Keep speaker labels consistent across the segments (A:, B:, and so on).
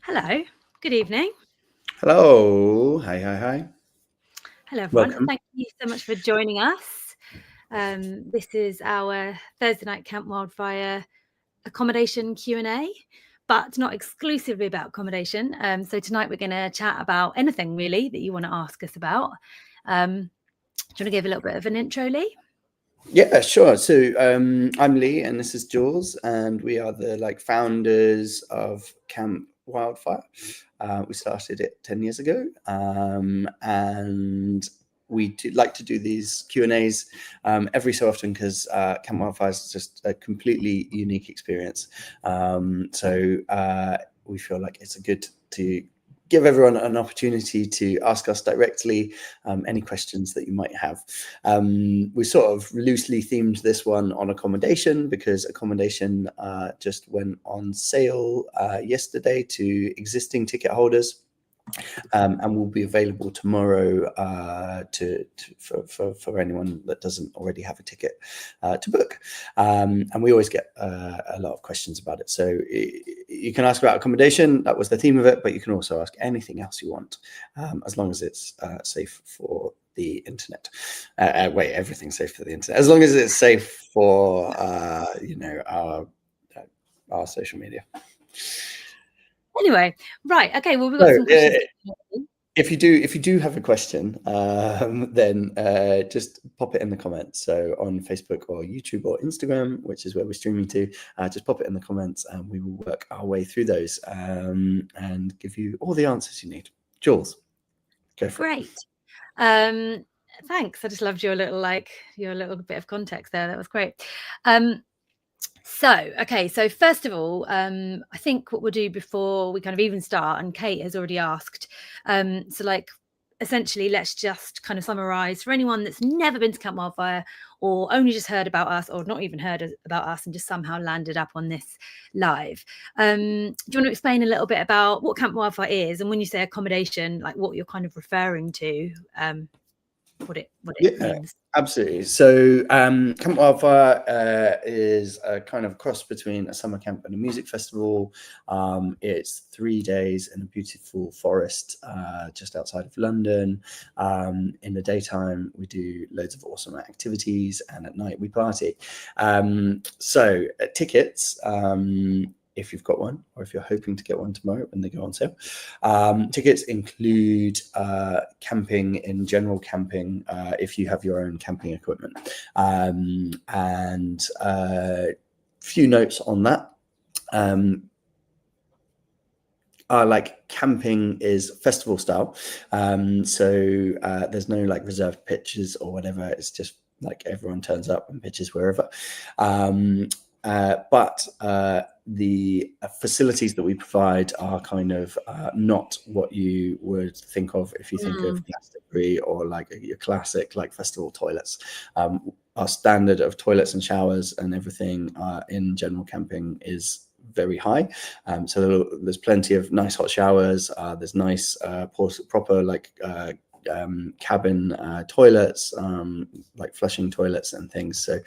A: Hello, good evening.
B: Hello. Hi.
A: Hello, everyone.
B: Welcome.
A: Thank you so much for joining us. This is our Thursday night Camp Wildfire Accommodation Q&A, but not exclusively about accommodation. So tonight we're going to chat about anything really that you want to ask us about. Do you want to give a little bit of an intro, Lee?
B: Yeah, sure. So I'm Lee and this is Jules, and we are the founders of Camp Wildfire. We started it 10 years ago, and we like to do these Q&As every so often because Camp Wildfire is just a completely unique experience. So we feel like it's good to give everyone an opportunity to ask us directly any questions that you might have. We sort of loosely themed this one on accommodation because accommodation just went on sale yesterday to existing ticket holders. And will be available tomorrow for anyone that doesn't already have a ticket to book. And we always get a lot of questions about it. So you can ask about accommodation. That was the theme of it, but you can also ask anything else you want, as long as it's safe for the internet. Everything's safe for the internet, as long as it's safe for our social media.
A: Anyway, right. Okay. Well, we've got some questions.
B: If you do have a question, then just pop it in the comments. So on Facebook or YouTube or Instagram, which is where we're streaming to, just pop it in the comments and we will work our way through those and give you all the answers you need. Jules, go for it.
A: Great. Thanks. I just loved your little bit of context there. That was great. So first of all, I think what we'll do before we kind of even start, and Kate has already asked, essentially, let's just kind of summarize for anyone that's never been to Camp Wildfire or only just heard about us or not even heard about us and just somehow landed up on this live. Do you want to explain a little bit about what Camp Wildfire is, and when you say accommodation, like what you're kind of referring to, what it means?
B: Absolutely. So Camp Wildfire is a kind of cross between a summer camp and a music festival. It's 3 days in a beautiful forest just outside of London. In the daytime, we do loads of awesome activities, and at night we party. So tickets, if you've got one, or if you're hoping to get one tomorrow when they go on sale. Tickets include camping in general camping if you have your own camping equipment. And a few notes on that. Camping is festival style. So there's no reserved pitches or whatever. It's just everyone turns up and pitches wherever. But the facilities that we provide are kind of not what you would think of if you think of Glastonbury or your classic festival toilets. Our standard of toilets and showers and everything in general camping is very high. So there's plenty of nice hot showers. There's nice proper cabin toilets, flushing toilets and things. So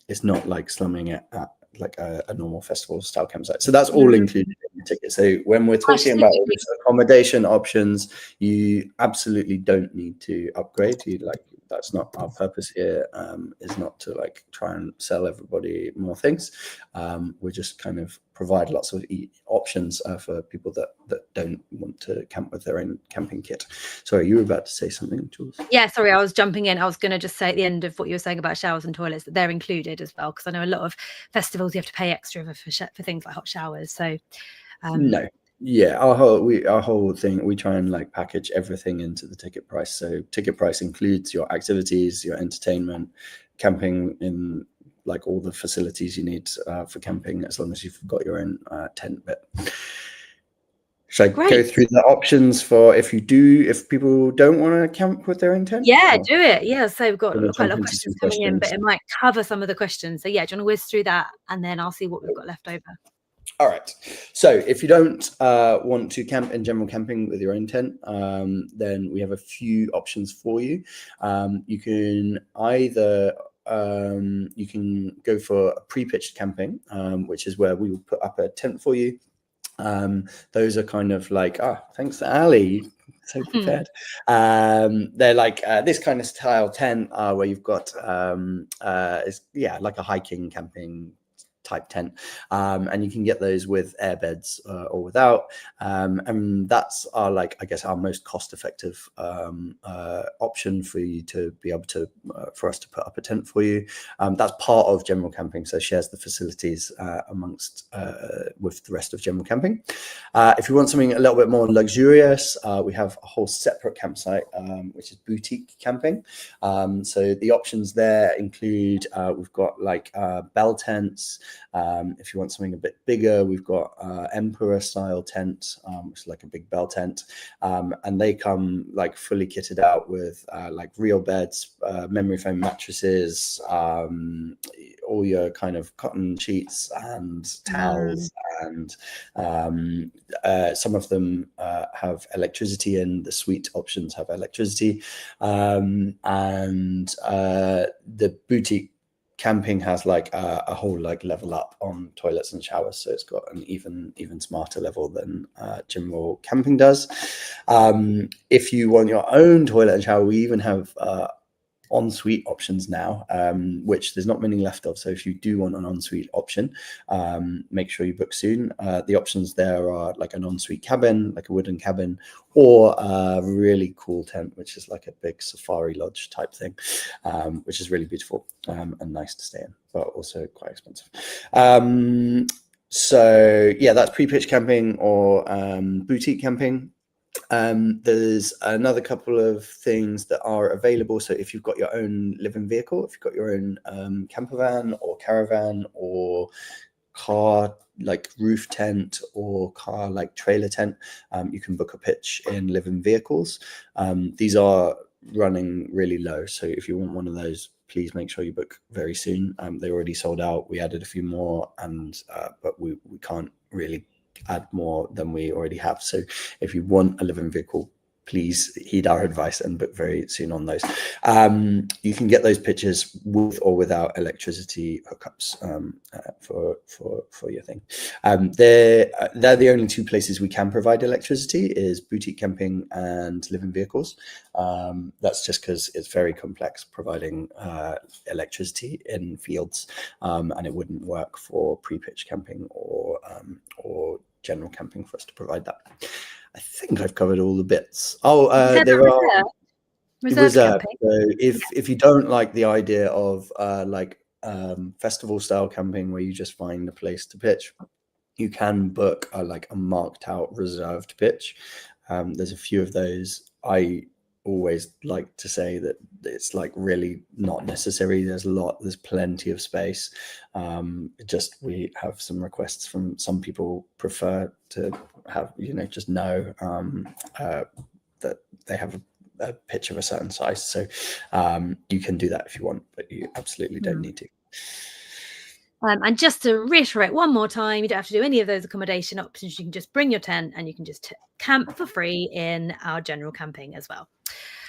B: it's not like slumming at a normal festival style campsite. So that's all included in the ticket. So when we're talking about all these accommodation options, you absolutely don't need to upgrade. That's not our purpose here. Is not to try and sell everybody more things. We just kind of provide lots of options for people that don't want to camp with their own camping kit. Sorry, you were about to say something, Jules?
A: Yeah, sorry, I was jumping in. I was going to just say at the end of what you were saying about showers and toilets that they're included as well, because I know a lot of festivals you have to pay extra for things like hot showers. So
B: no. Yeah, our whole thing, we try and package everything into the ticket price. So ticket price includes your activities, your entertainment, camping in all the facilities you need for camping, as long as you've got your own tent bit. Should I go through the options for if people don't want to camp with their own tent?
A: Yeah, do it. Yeah, so we've got quite a lot of questions coming in, but it might cover some of the questions. So yeah, do you want to whiz through that, and then I'll see what we've got left over.
B: All right. So if you don't want to camp in general camping with your own tent, then we have a few options for you. You can either you can go for a pre-pitched camping, which is where we will put up a tent for you. Those are kind of like, thanks to Ali, so prepared. They're like this kind of style tent where you've got like a hiking camping type tent, and you can get those with air beds or without, and that's our, like, I guess, our most cost-effective option for you to be able to for us to put up a tent for you. That's part of general camping, so shares the facilities amongst with the rest of general camping. If you want something a little bit more luxurious, we have a whole separate campsite, which is boutique camping. So the options there include we've got like bell tents. If you want something a bit bigger, we've got emperor style tent, which is like a big bell tent, and they come like fully kitted out with like real beds, memory foam mattresses, all your kind of cotton sheets and towels, and some of them have electricity in. The suite options have electricity, and the boutique camping has like a whole like level up on toilets and showers, so it's got an even smarter level than general camping does. If you want your own toilet and shower, we even have ensuite options now, which there's not many left of. So if you do want an ensuite option, make sure you book soon. The options there are like an ensuite cabin, like a wooden cabin, or a really cool tent, which is like a big safari lodge type thing, which is really beautiful and nice to stay in, but also quite expensive. So yeah, that's pre-pitch camping or boutique camping. There's another couple of things that are available. So if you've got your own living vehicle, if you've got your own camper van or caravan or car like roof tent or car like trailer tent, you can book a pitch in living vehicles. These are running really low, so if you want one of those, please make sure you book very soon. They already sold out. We added a few more, and but we can't really add more than we already have. So if you want a living vehicle, please heed our advice and book very soon on those. You can get those pitches with or without electricity hookups for your thing. They're the only two places we can provide electricity, is boutique camping and living vehicles. That's just because it's very complex providing electricity in fields, and it wouldn't work for pre-pitch camping or general camping for us to provide that. I think I've covered all the bits. There are reserve. So if you don't like the idea of festival style camping where you just find a place to pitch, you can book a marked out reserved pitch. There's a few of those. I always like to say that it's like really not necessary. There's plenty of space. Just we have some requests from some people prefer to have, just know that they have a pitch of a certain size. So you can do that if you want, but you absolutely don't need to.
A: And just to reiterate one more time, you don't have to do any of those accommodation options. You can just bring your tent and you can just camp for free in our general camping as well.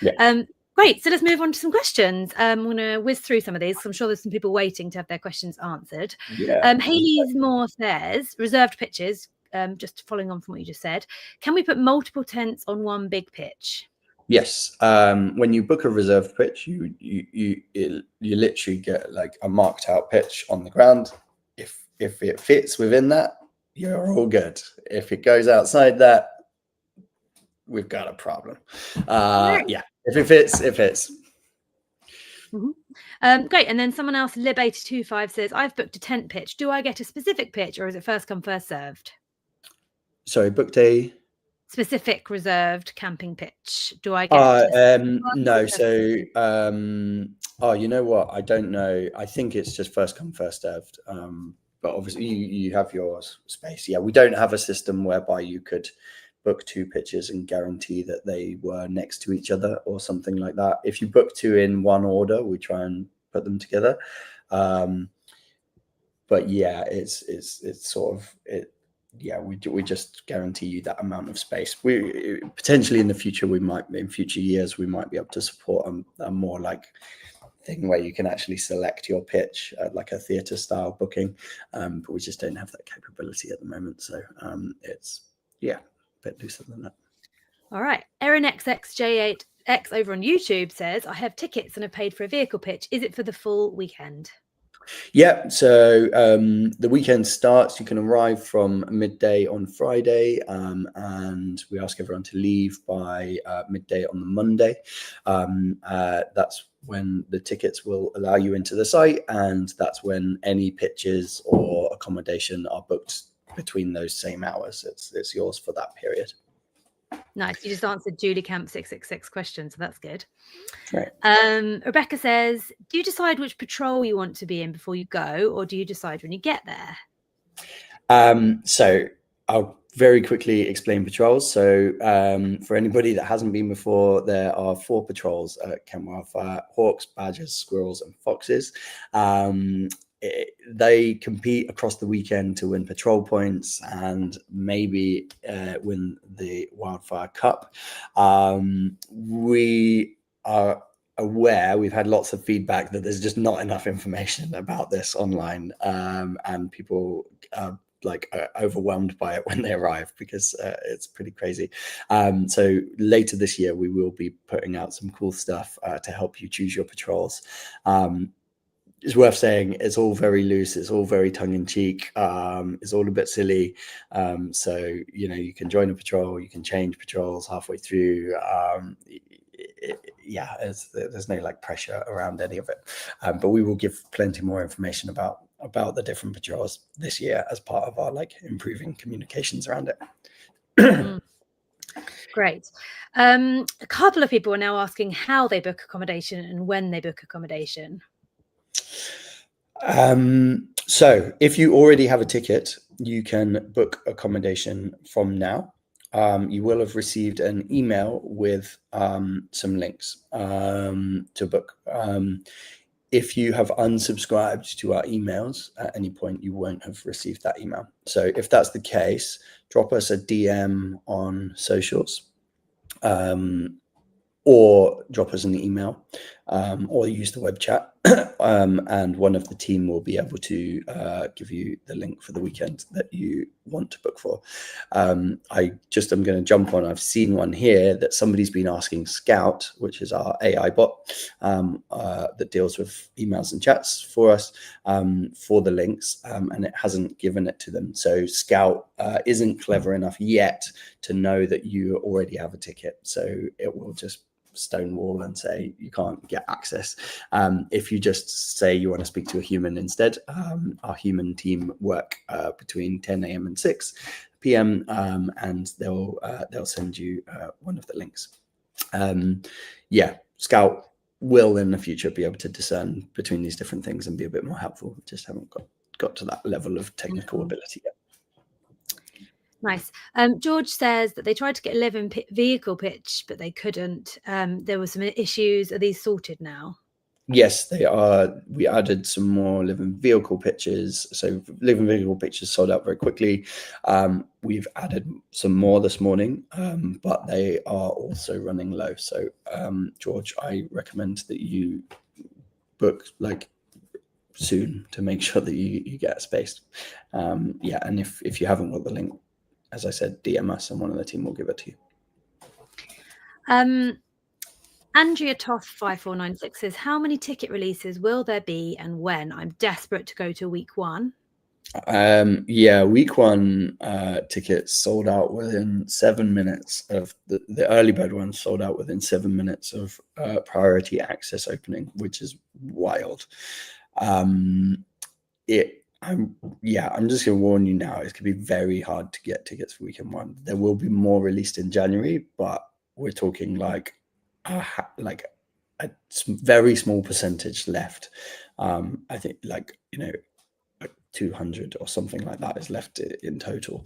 A: Yeah. Great. So let's move on to some questions. I'm going to whiz through some of these. I'm sure there's some people waiting to have their questions answered. Yeah. Haley's Moore says, reserved pitches, just following on from what you just said, can we put multiple tents on one big pitch?
B: Yes. When you book a reserved pitch, you literally get like a marked out pitch on the ground. If it fits within that, you're all good. If it goes outside that, we've got a problem. Yeah. If it fits, it fits.
A: Mm-hmm. Great. And then someone else, Lib825, says, I've booked a tent pitch. Do I get a specific pitch, or is it first come, first served?
B: Sorry, booked a
A: specific reserved camping pitch. Do I get
B: no? So you know what? I don't know. I think it's just first come, first served. But obviously you have your space. Yeah, we don't have a system whereby you could book two pitches and guarantee that they were next to each other or something like that. If you book two in one order, we try and put them together. But yeah, it's sort of it. Yeah, we just guarantee you that amount of space. We potentially in the future, in future years, we might be able to support a more like thing where you can actually select your pitch, like a theatre style booking, but we just don't have that capability at the moment. So it's a bit looser than that.
A: All right. Erin XXJ8X over on YouTube says, I have tickets and have paid for a vehicle pitch. Is it for the full weekend?
B: Yeah, so the weekend starts. You can arrive from midday on Friday, and we ask everyone to leave by midday on the Monday. That's when the tickets will allow you into the site, and that's when any pitches or accommodation are booked between those same hours. It's yours for that period.
A: Nice. You just answered Julie Camp 666 question, so that's good.
B: Right.
A: Rebecca says, do you decide which patrol you want to be in before you go, or do you decide when you get there?
B: So I'll very quickly explain patrols. So for anybody that hasn't been before, there are 4 patrols at Camp Wildfire: hawks, badgers, squirrels, and foxes. They compete across the weekend to win patrol points and maybe win the Wildfire Cup. We are aware, we've had lots of feedback that there's just not enough information about this online, and people are overwhelmed by it when they arrive, because it's pretty crazy. So later this year, we will be putting out some cool stuff to help you choose your patrols. It's worth saying it's all very loose, it's all very tongue-in-cheek, it's all a bit silly. So you can join a patrol, you can change patrols halfway through. There's no pressure around any of it, but we will give plenty more information about the different patrols this year as part of our improving communications around it.
A: Great. A couple of people are now asking how they book accommodation and when they book accommodation.
B: So if you already have a ticket, you can book accommodation from now. You will have received an email with some links to book. If you have unsubscribed to our emails at any point, you won't have received that email. So if that's the case, drop us a DM on socials, or drop us an email, or use the web chat, and one of the team will be able to give you the link for the weekend that you want to book for. I'm going to jump on, I've seen one here that somebody's been asking Scout, which is our AI bot that deals with emails and chats for us, for the links, and it hasn't given it to them. So Scout isn't clever enough yet to know that you already have a ticket. So it will just stonewall and say you can't get access. If you just say you want to speak to a human instead, our human team work between 10 a.m. and 6 p.m. And they'll send you one of the links. Scout will in the future be able to discern between these different things and be a bit more helpful. Just haven't got to that level of technical ability yet.
A: Nice. George says that they tried to get a live-in vehicle pitch, but they couldn't. There were some issues. Are these sorted now?
B: Yes, they are. We added some more live-in vehicle pitches. So live-in vehicle pitches sold out very quickly. We've added some more this morning, but they are also running low. So George, I recommend that you book soon to make sure that you get space. And if you haven't got the link, as I said, DM us and one of the team will give it to you.
A: Andrea Toth 5496 says, how many ticket releases will there be and when? I'm desperate to go to week 1.
B: Week 1 tickets sold out within 7 minutes of the early bird ones sold out within 7 minutes of priority access opening, which is wild. I'm just going to warn you now, it's going to be very hard to get tickets for weekend 1. There will be more released in January, but we're talking a very small percentage left. I think 200 or something like that is left in total.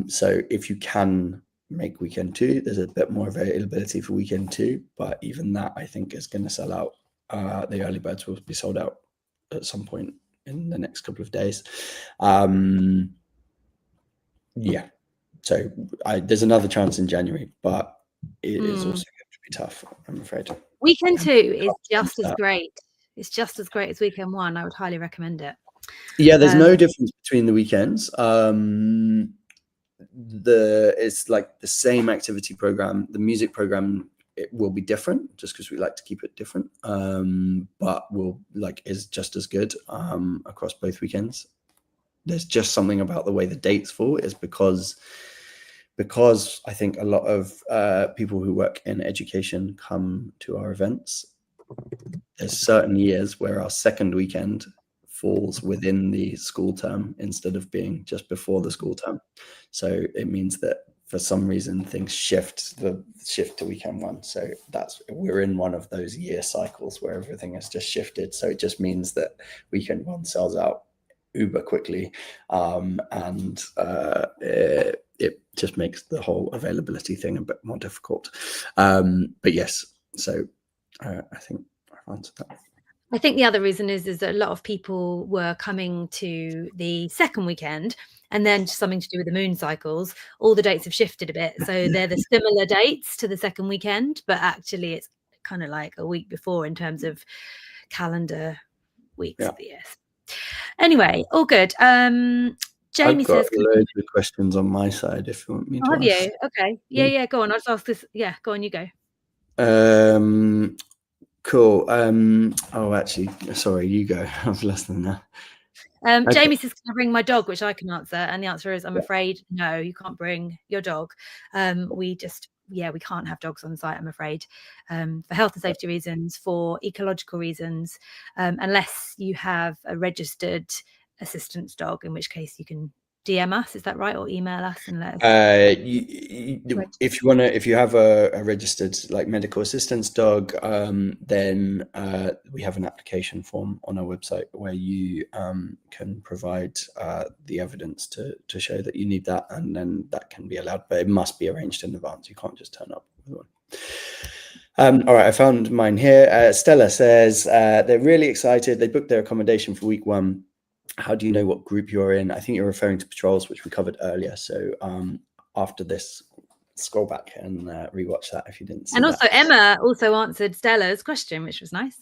B: So if you can make weekend 2, there's a bit more availability for weekend 2, but even that I think is going to sell out. The early birds will be sold out at some point in the next couple of days. So there's another chance in January, but it is also going to be tough, I'm afraid.
A: Weekend 2 is just as great. It's just as great as weekend one. I would highly recommend it.
B: Yeah, there's no difference between the weekends. It's like the same activity program. The music program, it will be different just because we like to keep it different, but is just as good across both weekends. There's just something about the way the dates fall is because I think a lot of people who work in education come to our events. There's certain years where our second weekend falls within the school term instead of being just before the school term. So it means that for some reason things shift to weekend one. So we're in one of those year cycles where everything has just shifted. So it just means that weekend one sells out uber quickly, and it just makes the whole availability thing a bit more difficult. But yes, so I think I've answered that.
A: I think the other reason is that a lot of people were coming to the second weekend, and then something to do with the moon cycles, all the dates have shifted a bit. So they're the similar dates to the second weekend, but actually it's kind of like a week before in terms of calendar weeks.
B: Yeah.
A: But yes. Anyway, all good. Jamie
B: I've got
A: says
B: loads of questions on my side if you want me to
A: have
B: ask.
A: you? Okay. Yeah, go on. I'll just ask this. Yeah, go on, you go.
B: Cool. Oh, actually, sorry, you go. I've lost them now.
A: Okay. Jamie says, can I bring my dog? Which I can answer. And the answer is, I'm afraid, no, you can't bring your dog. We can't have dogs on site, I'm afraid, for health and safety reasons, for ecological reasons, unless you have a registered assistance dog, in which case you can DM us, is that right, or email us and let us.
B: If you have a registered like medical assistance dog, then we have an application form on our website where you can provide the evidence to show that you need that, and then that can be allowed, but it must be arranged in advance. You can't just turn up with one. All right, I found mine here. Stella says they're really excited. They booked their accommodation for week one. How do you know what group you're in? I think you're referring to patrols, which we covered earlier. So after this, scroll back and rewatch that if you didn't see.
A: And also Emma also answered Stella's question, which was nice.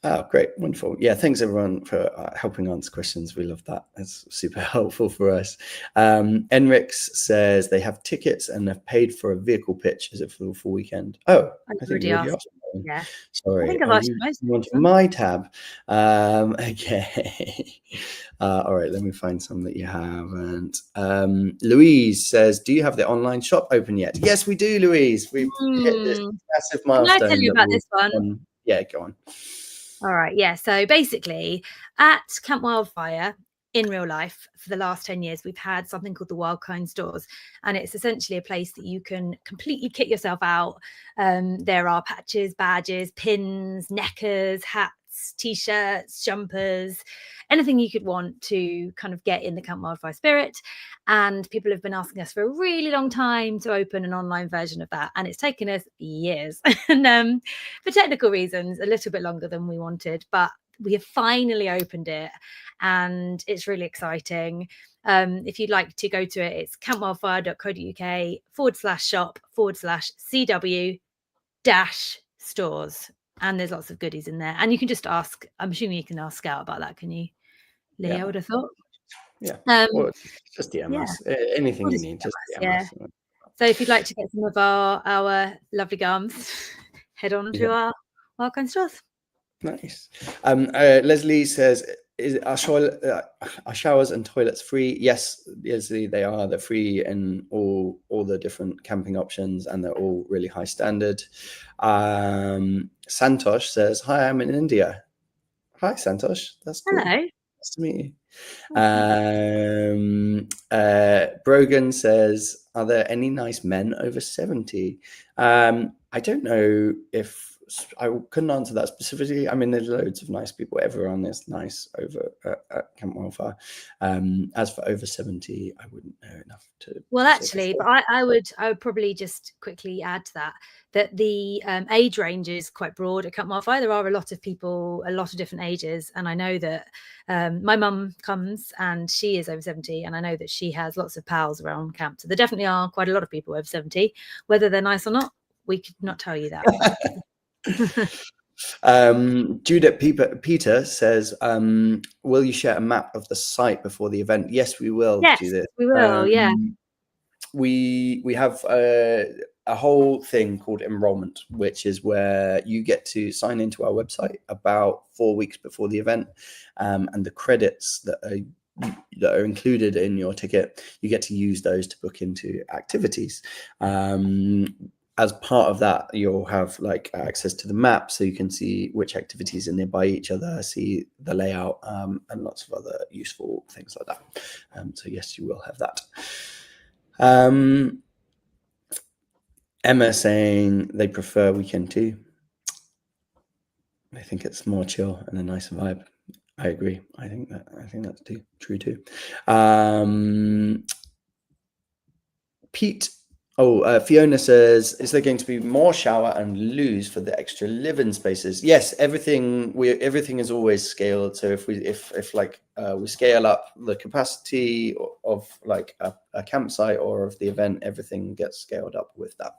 B: Oh, great. Wonderful. Yeah, thanks everyone for helping answer questions. We love that. It's super helpful for us. Enrix says they have tickets and they've paid for a vehicle pitch. Is it for the full weekend? Oh, I think you already asked.
A: Yeah.
B: Sorry.
A: I think I've asked
B: you want my tab. Okay. All right, let me find some that you haven't. Louise says, do you have the online shop open yet? Yes, we do, Louise. We've hit this massive milestone.
A: Can I tell you about this one?
B: Yeah, go on.
A: All right. Yeah. So basically at Camp Wildfire in real life for the last 10 years, we've had something called the Wildkind stores. And it's essentially a place that you can completely kit yourself out. There are patches, badges, pins, neckers, hats, T-shirts, jumpers, anything you could want to kind of get in the Camp Wildfire spirit. And people have been asking us for a really long time to open an online version of that. And it's taken us years. And for technical reasons, a little bit longer than we wanted. But we have finally opened it. And it's really exciting. If you'd like to go to it, it's campwildfire.co.uk/CW-stores. And there's lots of goodies in there. And you can just ask, I'm assuming you can ask Scout about that, can you, Lee? Yeah. I would have thought.
B: Yeah. Or just DM us. Anything you need, just DM us.
A: So if you'd like to get some of our lovely gums, head on to our Wildkind stores.
B: Nice. Leslie says, are showers and toilets free? Yes, Leslie, they are. They're free in all the different camping options, and they're all really high standard. Santosh says, hi, I'm in India. Hi, Santosh. That's cool.
A: Hello.
B: Nice to meet you. Brogan says, are there any nice men over 70? I don't know if I couldn't answer that specifically. I mean, there's loads of nice people. Everyone is nice over at Camp Wildfire. As for over 70, I wouldn't know enough to.
A: Well, actually, but I would probably just quickly add to that the age range is quite broad at Camp Wildfire. There are a lot of people, a lot of different ages, and I know that my mum comes and she is over 70, and I know that she has lots of pals around camp. So there definitely are quite a lot of people over 70. Whether they're nice or not, we could not tell you that.
B: Judith Peter says, will you share a map of the site before the event? Yes, we will,
A: Yes,
B: Judith.
A: we will, yeah.
B: We have a whole thing called enrollment, which is where you get to sign into our website about 4 weeks before the event, and the credits that are included in your ticket, you get to use those to book into activities. As part of that, you'll have like access to the map, so you can see which activities are nearby each other, see the layout, and lots of other useful things like that. So yes, you will have that. Emma saying they prefer weekend too. I think it's more chill and a nicer vibe. I agree. I think that's true too. Pete. Fiona says, is there going to be more shower and loos for the extra live-in spaces? Yes, everything is always scaled. So if we scale up the capacity of like a campsite or of the event, everything gets scaled up with that.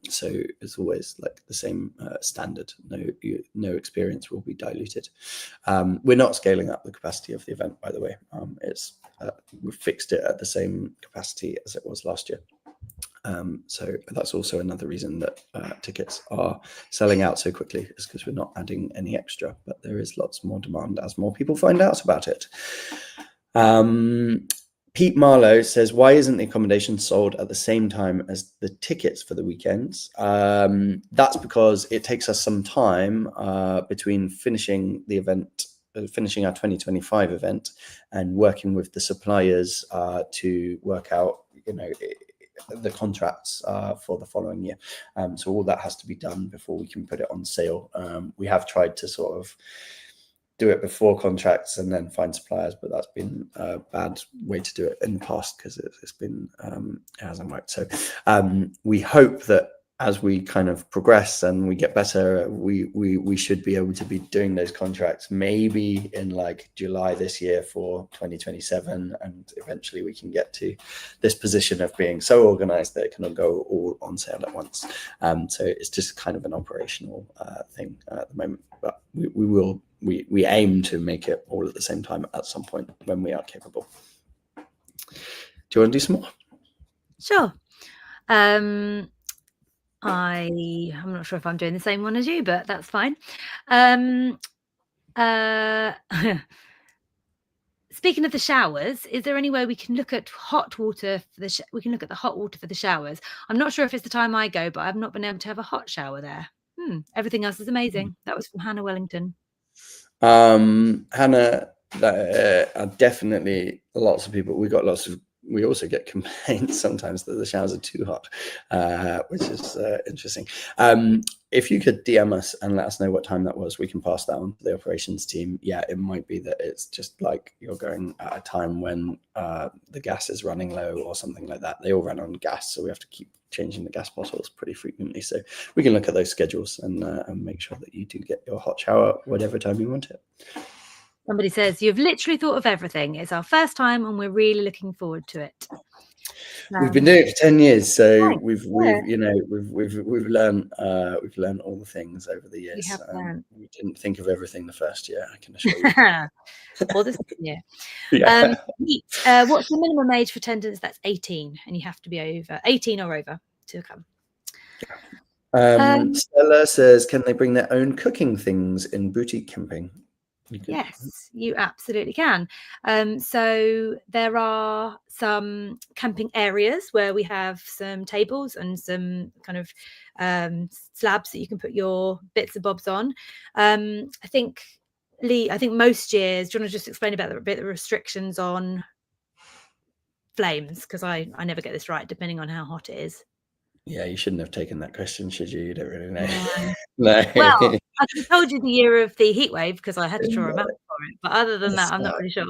B: So it's always like the same standard. No experience will be diluted. We're not scaling up the capacity of the event, by the way. We've fixed it at the same capacity as it was last year. So that's also another reason that tickets are selling out so quickly, is because we're not adding any extra, but there is lots more demand as more people find out about it. Pete Marlowe says, why isn't the accommodation sold at the same time as the tickets for the weekends? That's because it takes us some time between finishing the event, finishing our 2025 event, and working with the suppliers to work out, the contracts for the following year. So all that has to be done before we can put it on sale. We have tried to sort of do it before contracts and then find suppliers, but that's been a bad way to do it in the past, because it hasn't worked. So we hope that as we kind of progress and we get better, we should be able to be doing those contracts maybe in like July this year for 2027, and eventually we can get to this position of being so organized that it can go all on sale at once. So it's just kind of an operational thing at the moment, but we aim to make it all at the same time at some point when we are capable. Do you want to do some more?
A: Sure. I'm not sure if I'm doing the same one as you, but that's fine. Speaking of the showers, is there any way we can look at hot water for the hot water for the showers? I'm not sure if it's the time I go, but I've not been able to have a hot shower there. Everything else is amazing. That was from Hannah Wellington.
B: Hannah, are definitely lots of people. We also get complaints sometimes that the showers are too hot, which is interesting. If you could DM us and let us know what time that was, we can pass that on to the operations team. Yeah, it might be that it's just like you're going at a time when the gas is running low or something like that. They all run on gas, so we have to keep changing the gas bottles pretty frequently. So we can look at those schedules and make sure that you do get your hot shower whatever time you want it.
A: Somebody says, you've literally thought of everything. It's our first time and we're really looking forward to it.
B: We've been doing it for 10 years, so we've learned all the things over the years. We didn't think of everything the first year, I can assure you.
A: Or the second year.
B: Yeah.
A: What's the minimum age for attendance? That's 18, and you have to be over 18 or over to come.
B: Stella says, can they bring their own cooking things in boutique camping?
A: Yes, you absolutely can. So there are some camping areas where we have some tables and some kind of slabs that you can put your bits and bobs on. I think, Lee, most years, do you want to just explain about the restrictions on flames? Because I never get this right, depending on how hot it is.
B: Yeah, you shouldn't have taken that question, should you? You don't really know.
A: No. Well, I could have told you the year of the heat wave because I had to draw a map for it. But other than that, I'm not really sure.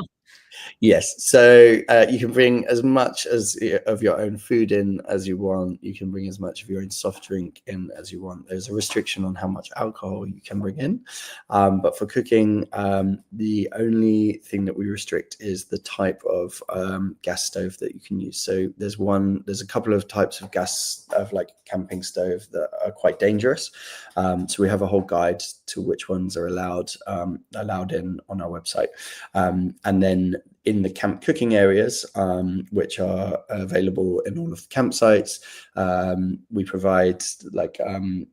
B: Yes, so you can bring as much as of your own food in as you want. You can bring as much of your own soft drink in as you want. There's a restriction on how much alcohol you can bring in, but for cooking, the only thing that we restrict is the type of gas stove that you can use. So there's a couple of types of gas of like camping stove that are quite dangerous. So we have a whole guide to which ones are allowed in on our website, and then in the camp cooking areas, which are available in all of the campsites, we provide like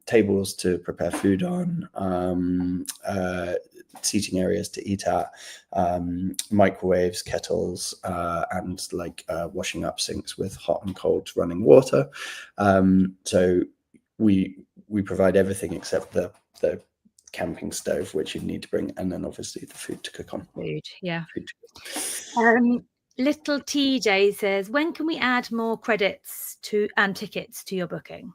B: tables to prepare food on, seating areas to eat at, microwaves, kettles, and like washing up sinks with hot and cold running water. So we provide everything except the camping stove, which you need to bring, and then obviously the food to cook on.
A: Food, yeah. Little TJ says, when can we add more credits and tickets to your booking?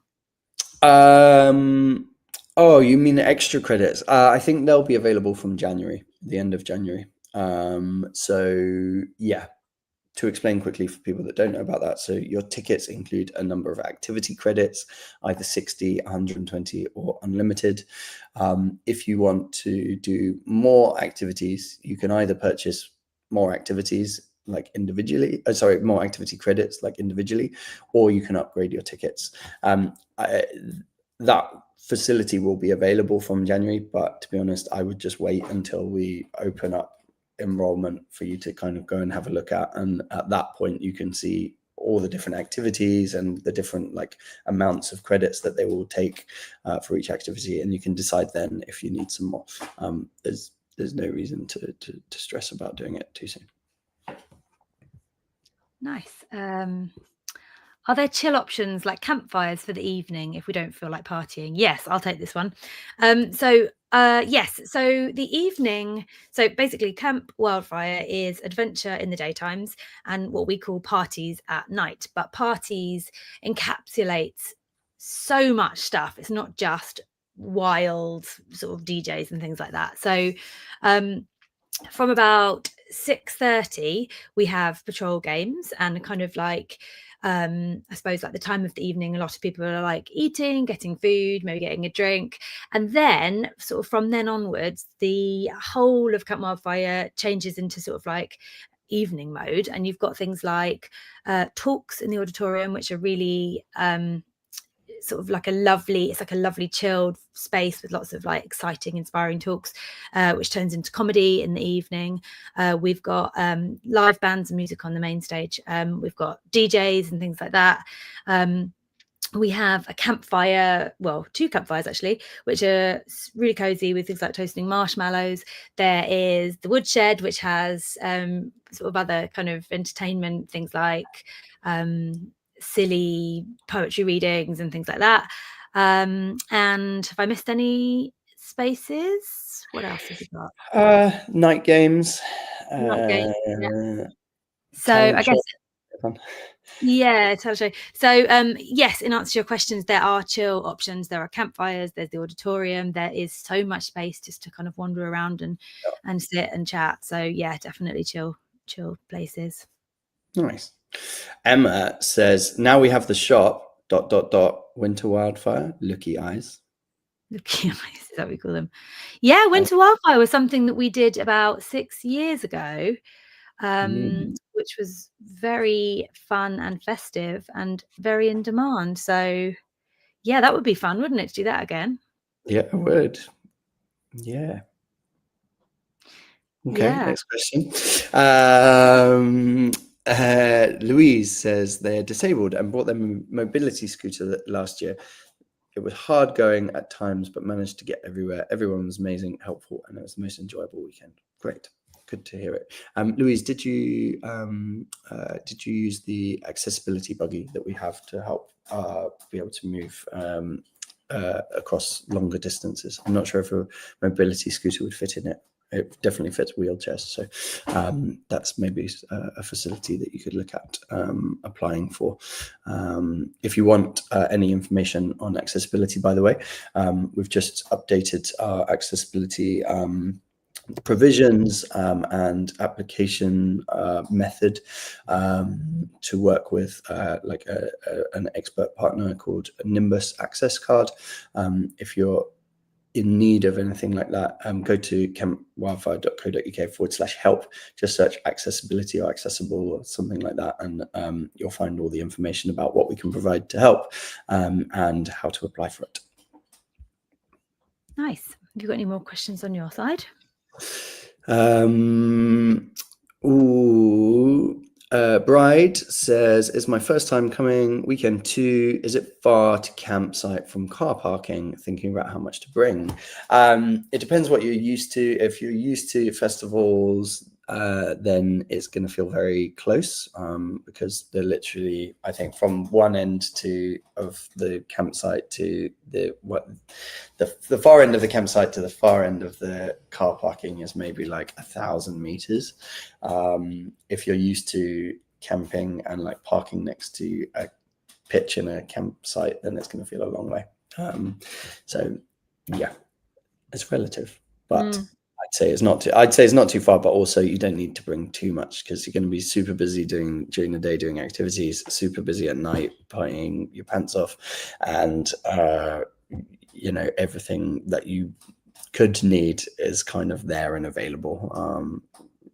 B: Oh, you mean extra credits? I think they'll be available from January, the end of January. So yeah, to explain quickly for people that don't know about that, so your tickets include a number of activity credits, either 60, 120, or unlimited. If you want to do more activities, you can either purchase more activities like individually, more activity credits like individually, or you can upgrade your tickets. That facility will be available from January, but to be honest, I would just wait until we open up enrollment for you to kind of go and have a look at, and at that point you can see all the different activities and the different like amounts of credits that they will take for each activity, and you can decide then if you need some more. There's no reason to stress about doing it too soon.
A: Nice. Are there chill options like campfires for the evening if we don't feel like partying? Yes, I'll take this one. Yes, so the evening, so basically Camp Wildfire is adventure in the daytimes and what we call parties at night, but parties encapsulates so much stuff. It's not just wild sort of DJs and things like that. So from about 6:30 we have patrol games, and kind of like I suppose like the time of the evening, a lot of people are like eating, getting food, maybe getting a drink, and then sort of from then onwards the whole of Camp Wildfire changes into sort of like evening mode, and you've got things like talks in the auditorium, which are really sort of like it's like a lovely chilled space with lots of like exciting, inspiring talks, which turns into comedy in the evening. We've got live bands and music on the main stage. We've got DJs and things like that. We have a campfire, well, 2 campfires actually, which are really cozy with things like toasting marshmallows. There is the woodshed, which has sort of other kind of entertainment, things like silly poetry readings and things like that. And have I missed any spaces? What else have we got?
B: Night games.
A: Night games, yeah. So I guess yeah, totally. So yes, in answer to your questions, there are chill options. There are campfires, there's the auditorium, there is so much space just to kind of wander around and sit and chat. So yeah, definitely chill places.
B: Nice. Emma says, now we have the shop, ... Winter Wildfire, Looky Eyes.
A: Looky Eyes, is that what we call them? Yeah, Winter Wildfire was something that we did about 6 years ago, which was very fun and festive and very in demand. So yeah, that would be fun, wouldn't it, to do that again?
B: Yeah, it would. Yeah. Okay, yeah. Next question. Louise says they're disabled and bought their mobility scooter last year. It was hard going at times, but managed to get everywhere. Everyone was amazing, helpful, and it was the most enjoyable weekend. Great. Good to hear it. Louise, did you use the accessibility buggy that we have to help be able to move across longer distances? I'm not sure if a mobility scooter would fit in it. It definitely fits wheelchairs, so that's maybe a facility that you could look at applying for. If you want any information on accessibility, by the way, we've just updated our accessibility provisions and application method to work with like an expert partner called Nimbus Access Card. If you're in need of anything like that, go to campwildfire.co.uk/help. Just search accessibility or accessible or something like that, and you'll find all the information about what we can provide to help and how to apply for it.
A: Nice. Have you got any more questions on your side?
B: Bride says, it's my first time coming weekend 2. Is it far to campsite from car parking? Thinking about how much to bring. It depends what you're used to. If you're used to festivals, then it's going to feel very close because they're literally, I think, from one end of the campsite to the far end of the campsite to the far end of the car parking is maybe like 1,000 meters. If you're used to camping and like parking next to a pitch in a campsite, then it's going to feel a long way. So yeah, it's relative, but I'd say it's not too far, but also you don't need to bring too much because you're going to be super busy during the day doing activities, super busy at night partying your pants off, and you know, everything that you could need is kind of there and available.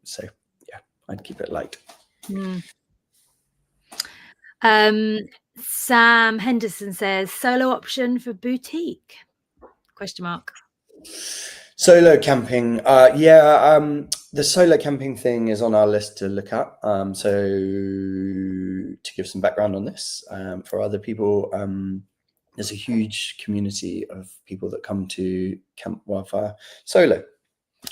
B: So yeah, I'd keep it light.
A: Sam Henderson says, solo option for boutique? ?
B: Solo camping, the solo camping thing is on our list to look at. So to give some background on this, for other people, there's a huge community of people that come to Camp Wildfire solo.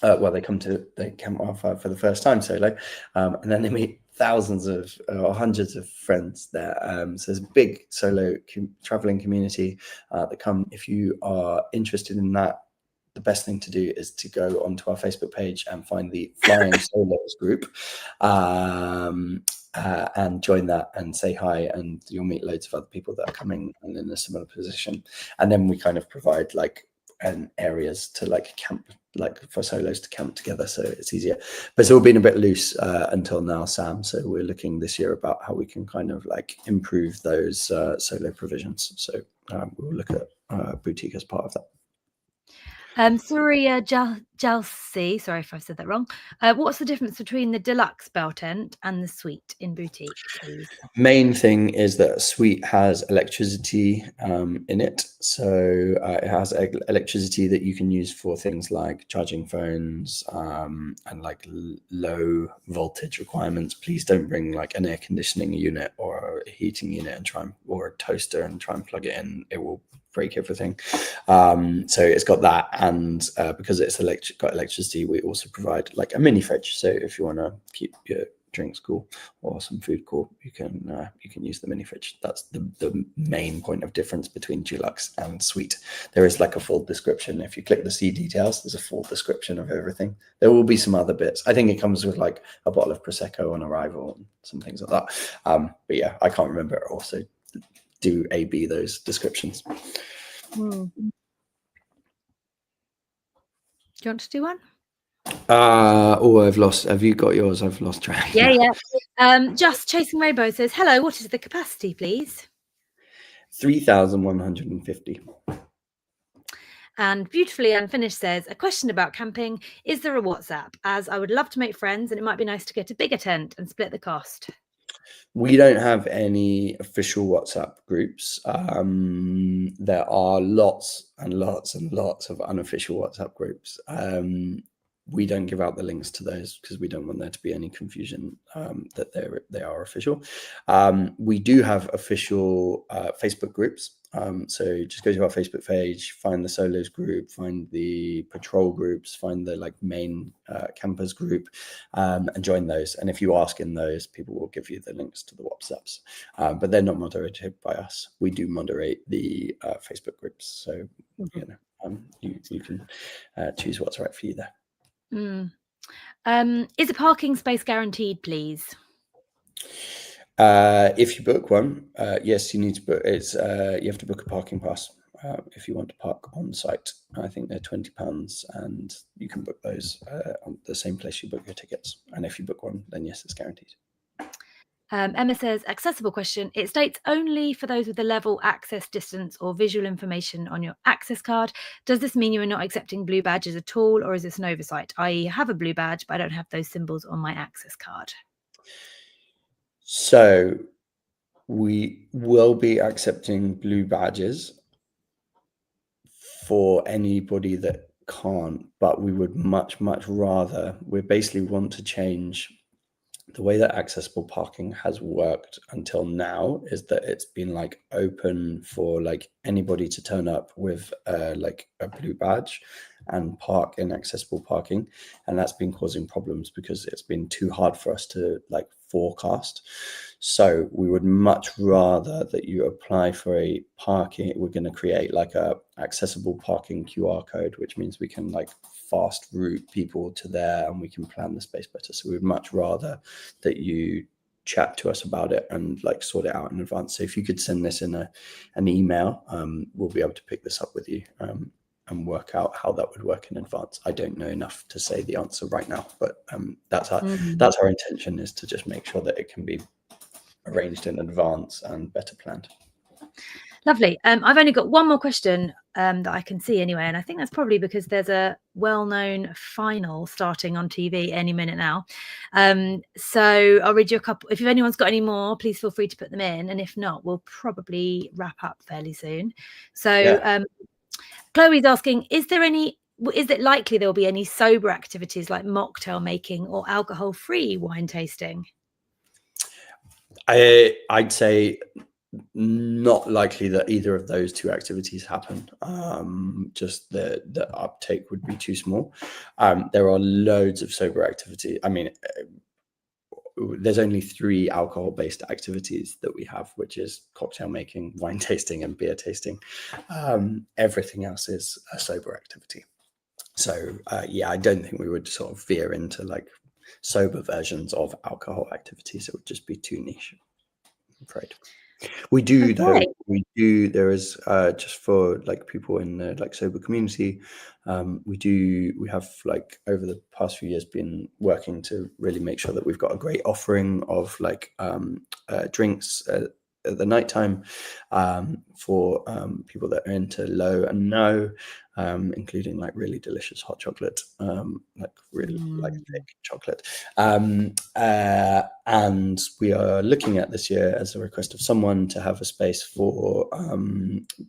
B: They come to the Camp Wildfire for the first time solo, and then they meet thousands of or hundreds of friends there. So there's a big solo traveling community that come. If you are interested in that, the best thing to do is to go onto our Facebook page and find the Flying Solos group and join that and say hi, and you'll meet loads of other people that are coming and in a similar position. And then we kind of provide like areas to like camp, like for solos to camp together, so it's easier. But it's all been a bit loose until now, Sam, so we're looking this year about how we can kind of like improve those solo provisions. So we'll look at boutique as part of that.
A: Surya Jalsi, sorry if I've said that wrong. What's the difference between the deluxe bell tent and the suite in boutique, please?
B: Main thing is that a suite has electricity in it. So it has electricity that you can use for things like charging phones and like low voltage requirements. Please don't bring like an air conditioning unit or a heating unit or a toaster and try and plug it in. It will break everything. So it's got that, and because it's got electricity, we also provide like a mini fridge. So if you want to keep your drinks cool or some food cool, you can use the mini fridge. That's the main point of difference between deluxe and suite. There is like a full description. If you click the see details, there's a full description of everything. There will be some other bits. I think it comes with like a bottle of Prosecco on arrival and some things like that. But yeah, I can't remember. Also do A/B those descriptions.
A: Do you want to do one?
B: I've lost. Have you got yours? I've lost track.
A: Yeah. Just Chasing Rainbow says, hello, what is the capacity, please?
B: 3,150.
A: And Beautifully Unfinished says, a question about camping. Is there a WhatsApp? As I would love to make friends and it might be nice to get a bigger tent and split the cost.
B: We don't have any official WhatsApp groups. There are lots and lots and lots of unofficial WhatsApp groups. We don't give out the links to those because we don't want there to be any confusion that they are official. We do have official Facebook groups. So just go to our Facebook page, find the solos group, find the patrol groups, find the like main campers group, and join those. And if you ask in those, people will give you the links to the WhatsApps, but they're not moderated by us. We do moderate the Facebook groups. So, you know, you can choose what's right for you there.
A: Is a parking space guaranteed, please?
B: If you book one, yes, you need to book. You have to book a parking pass. if you want to park on site. I think they're £20, and you can book those on the same place you book your tickets. And if you book one, then yes, it's guaranteed.
A: Emma says, accessible question. It states only for those with the level, access, distance, or visual information on your access card. Does this mean you are not accepting blue badges at all, or is this an oversight? I have a blue badge, but I don't have those symbols on my access card.
B: So we will be accepting blue badges for anybody that can't, but we would much rather, we basically want to change the way that accessible parking has worked until now, is that it's been like open for like anybody to turn up with like a blue badge and park in accessible parking, and that's been causing problems because it's been too hard for us to like forecast. So we would much rather that you apply for a parking. We're going to create like a accessible parking QR code, which means we can like fast route people to there and we can plan the space better. So we'd much rather that you chat to us about it and like sort it out in advance. So if you could send this in an email, we'll be able to pick this up with you and work out how that would work in advance. I don't know enough to say the answer right now, but that's our intention, is to just make sure that it can be arranged in advance and better planned.
A: Lovely. I've only got one more question that I can see anyway, and I think that's probably because there's a well-known final starting on TV any minute now. So I'll read you a couple. If anyone's got any more, please feel free to put them in, and if not, we'll probably wrap up fairly soon. So Chloe's asking, is it likely there will be any sober activities like mocktail making or alcohol-free wine tasting?
B: I'd say not likely that either of those two activities happen. Just the uptake would be too small. There are loads of sober activity. I mean, there's only 3 alcohol-based activities that we have, which is cocktail making, wine tasting, and beer tasting. Everything else is a sober activity. So I don't think we would sort of veer into like sober versions of alcohol activities. It would just be too niche, I'm afraid. We do though. There is just for like people in the like sober community. We have like over the past few years been working to really make sure that we've got a great offering of like drinks at the nighttime for people that are into low and no, including like really delicious hot chocolate, like really like thick chocolate. And we are looking at this year, as a request of someone, to have a space for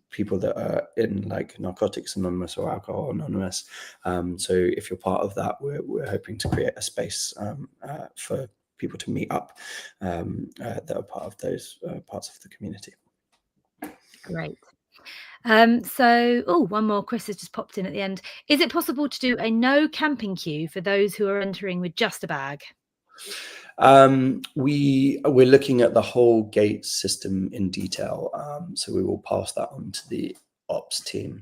B: people that are in like Narcotics Anonymous or Alcohol Anonymous. So if you're part of that, we're hoping to create a space for people to meet up that are part of those parts of the community.
A: Great. One more. Chris has just popped in at the end. Is it possible to do a no camping queue for those who are entering with just a bag?
B: We're looking at the whole gate system in detail. So we will pass that on to the ops team,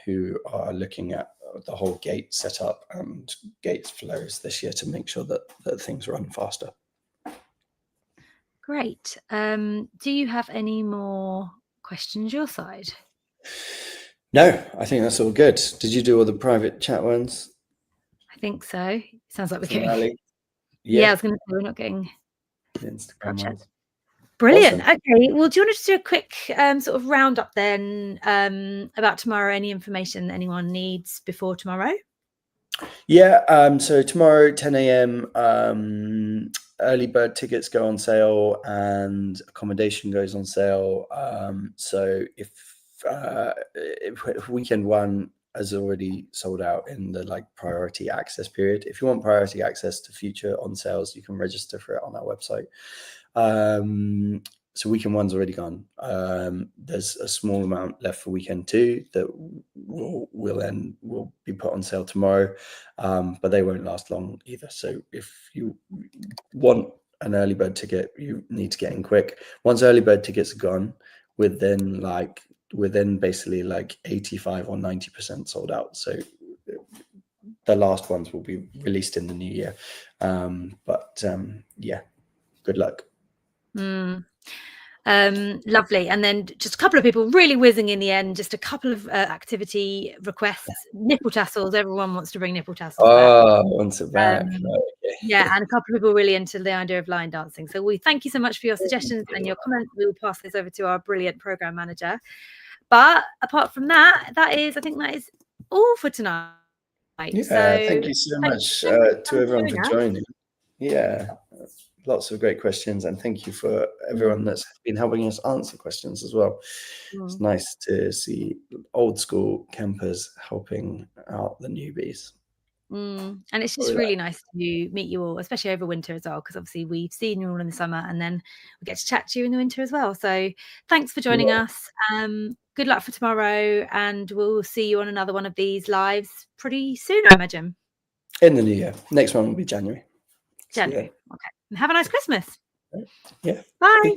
B: who are looking at the whole gate setup and gates flows this year to make sure that things run faster.
A: Great. Do you have any more questions your side?
B: No, I think that's all good. Did you do all the private chat ones?
A: I think so. Sounds like we're getting.
B: Yeah,
A: I was going to say we're not getting
B: Instagram ones.
A: Brilliant.
B: Awesome.
A: Okay. Well, do you want to do a quick sort of roundup then about tomorrow? Any information that anyone needs before tomorrow?
B: Yeah. So tomorrow, 10 a.m. Early bird tickets go on sale and accommodation goes on sale. So if weekend one has already sold out in the like priority access period. If you want priority access to future on sales, you can register for it on our website. So weekend one's already gone. There's a small amount left for weekend 2 that will be put on sale tomorrow, but they won't last long either. So if you want an early bird ticket, you need to get in quick. Once early bird tickets are gone, within basically like 85 or 90% sold out. So the last ones will be released in the new year. Yeah, good luck.
A: Lovely. And then just a couple of people really whizzing in the end, just a couple of activity requests. Nipple tassels, everyone wants to bring nipple tassels back.
B: Once it back.
A: Yeah, and a couple of people really into the idea of line dancing. So we thank you so much for your suggestions and your comments. We will pass this over to our brilliant program manager. But apart from that, I think that is all for tonight.
B: Yeah,
A: so
B: thank you so much to everyone for joining. Yeah, lots of great questions, and thank you for everyone that's been helping us answer questions as well. It's nice to see old school campers helping out the newbies.
A: And it's just really nice to meet you all, especially over winter as well, because obviously we've seen you all in the summer and then we get to chat to you in the winter as well. So thanks for joining us. Good luck for tomorrow, and we'll see you on another one of these lives pretty soon, I imagine.
B: In the new year. Next one will be January.
A: Okay. And have a nice Christmas.
B: Yeah.
A: Bye.